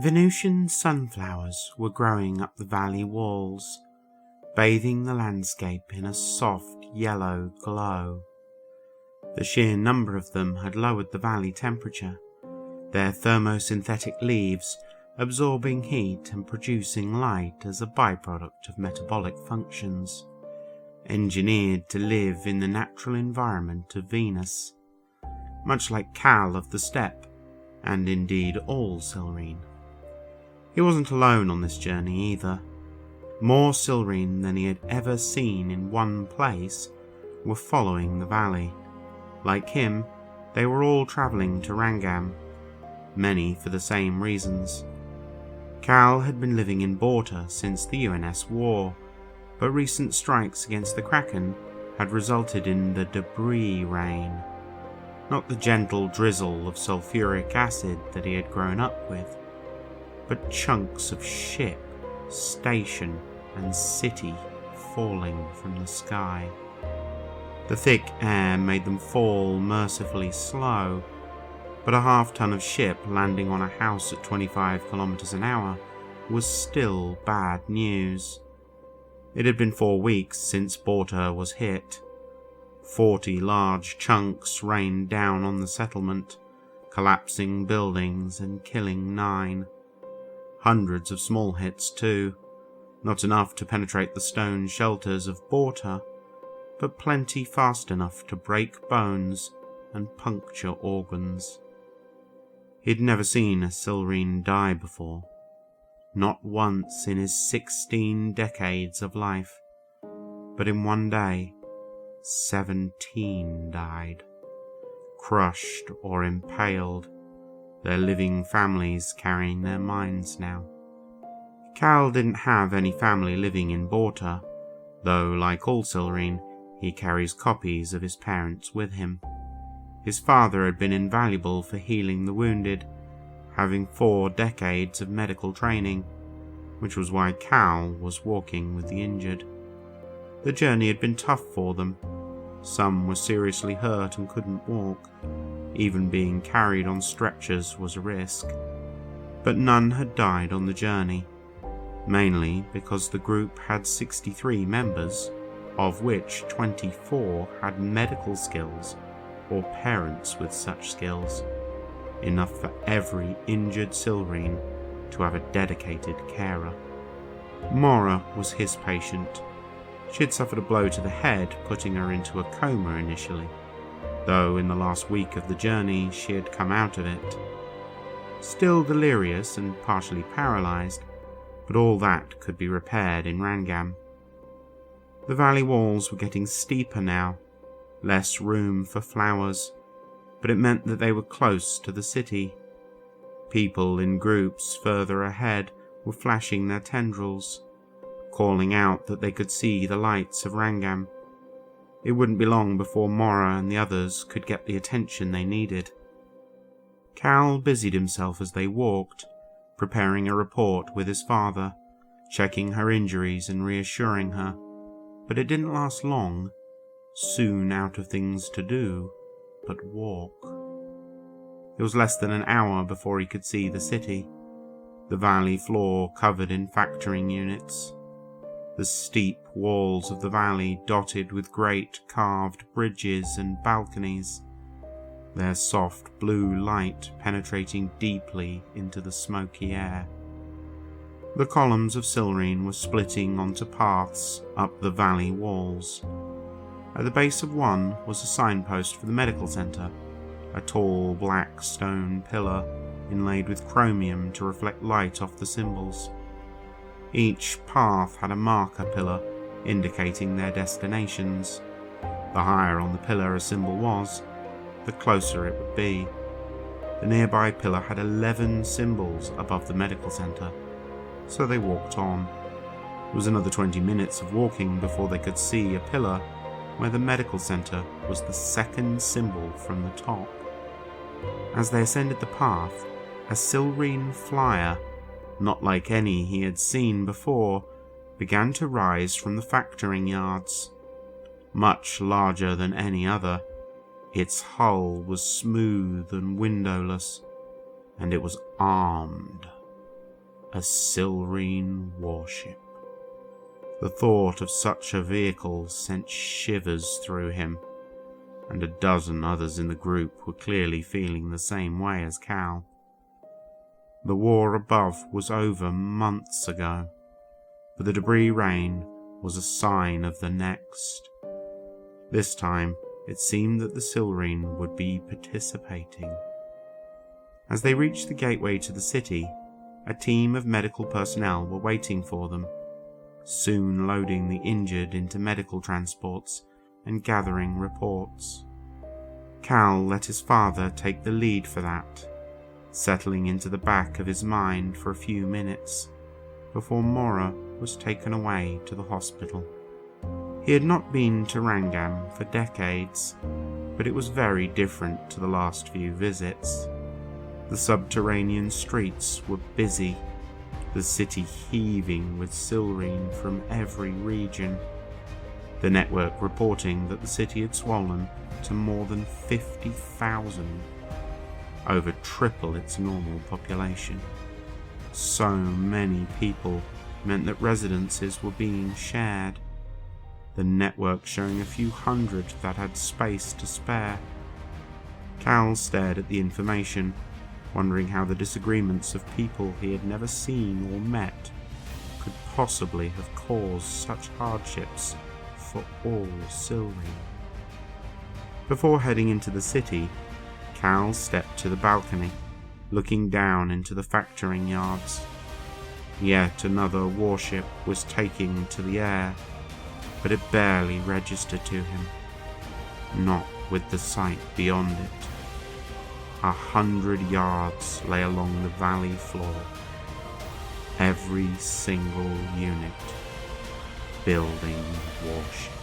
Venusian sunflowers were growing up the valley walls, bathing the landscape in a soft yellow glow. The sheer number of them had lowered the valley temperature, their thermosynthetic leaves absorbing heat and producing light as a byproduct of metabolic functions, engineered to live in the natural environment of Venus, much like Cal of the Steppe, and indeed all Silrine. He wasn't alone on this journey either. More Silrine than he had ever seen in one place were following the valley. Like him, they were all travelling to Rangam, many for the same reasons. Cal had been living in Borta since the UNS war, but recent strikes against the Kraken had resulted in the debris rain, not the gentle drizzle of sulfuric acid that he had grown up with, but chunks of ship, station, and city falling from the sky. The thick air made them fall mercifully slow, but a half-ton of ship landing on a house at 25 kilometers an hour was still bad news. It had been 4 weeks since Borta was hit. 40 large chunks rained down on the settlement, collapsing buildings and killing 9. Hundreds of small hits too, not enough to penetrate the stone shelters of Borta, but plenty fast enough to break bones and puncture organs. He'd never seen a Silrine die before, not once in his 16 decades of life, but in one day, 17 died, crushed or impaled, their living families carrying their minds now. Cal didn't have any family living in Borta, though, like all Silrine, he carries copies of his parents with him. His father had been invaluable for healing the wounded, having 4 decades of medical training, which was why Cal was walking with the injured. The journey had been tough for them. Some were seriously hurt and couldn't walk. Even being carried on stretchers was a risk. But none had died on the journey, mainly because the group had 63 members, of which 24 had medical skills or parents with such skills, enough for every injured Silrine to have a dedicated carer. Mora was his patient. She had suffered a blow to the head, putting her into a coma initially, though in the last week of the journey she had come out of it. Still delirious and partially paralysed, but all that could be repaired in Rangam. The valley walls were getting steeper now, less room for flowers, but it meant that they were close to the city. People in groups further ahead were flashing their tendrils, calling out that they could see the lights of Rangam. It wouldn't be long before Mora and the others could get the attention they needed. Cal busied himself as they walked, preparing a report with his father, checking her injuries and reassuring her, but it didn't last long, soon out of things to do but walk. It was less than an hour before he could see the city, the valley floor covered in factoring units, the steep walls of the valley dotted with great carved bridges and balconies, their soft blue light penetrating deeply into the smoky air. The columns of Silrine were splitting onto paths up the valley walls. At the base of one was a signpost for the medical centre, a tall black stone pillar inlaid with chromium to reflect light off the symbols. Each path had a marker pillar indicating their destinations. The higher on the pillar a symbol was, the closer it would be. The nearby pillar had 11 symbols above the medical centre, so they walked on. It was another 20 minutes of walking before they could see a pillar where the medical centre was the second symbol from the top. As they ascended the path, a Silrine flyer, not like any he had seen before, began to rise from the factoring yards. Much larger than any other, its hull was smooth and windowless, and it was armed. a Silrine warship. The thought of such a vehicle sent shivers through him, and a dozen others in the group were clearly feeling the same way as Cal. The war above was over months ago, but the debris rain was a sign of the next. This time, it seemed that the Silrine would be participating. As they reached the gateway to the city, a team of medical personnel were waiting for them, soon loading the injured into medical transports and gathering reports. Cal let his father take the lead for that, settling into the back of his mind for a few minutes before Mora was taken away to the hospital. He had not been to Rangam for decades, but it was very different to the last few visits. The subterranean streets were busy, the city heaving with Silrine from every region. The network reporting that the city had swollen to more than 50,000, over triple its normal population. So many people meant that residences were being shared, the network showing a few hundred that had space to spare. Cal stared at the information, wondering how the disagreements of people he had never seen or met could possibly have caused such hardships for all Silrine. Before heading into the city, Cal stepped to the balcony, looking down into the factoring yards. Yet another warship was taking to the air, but it barely registered to him, not with the sight beyond it. 100 yards lay along the valley floor, every single unit building warships.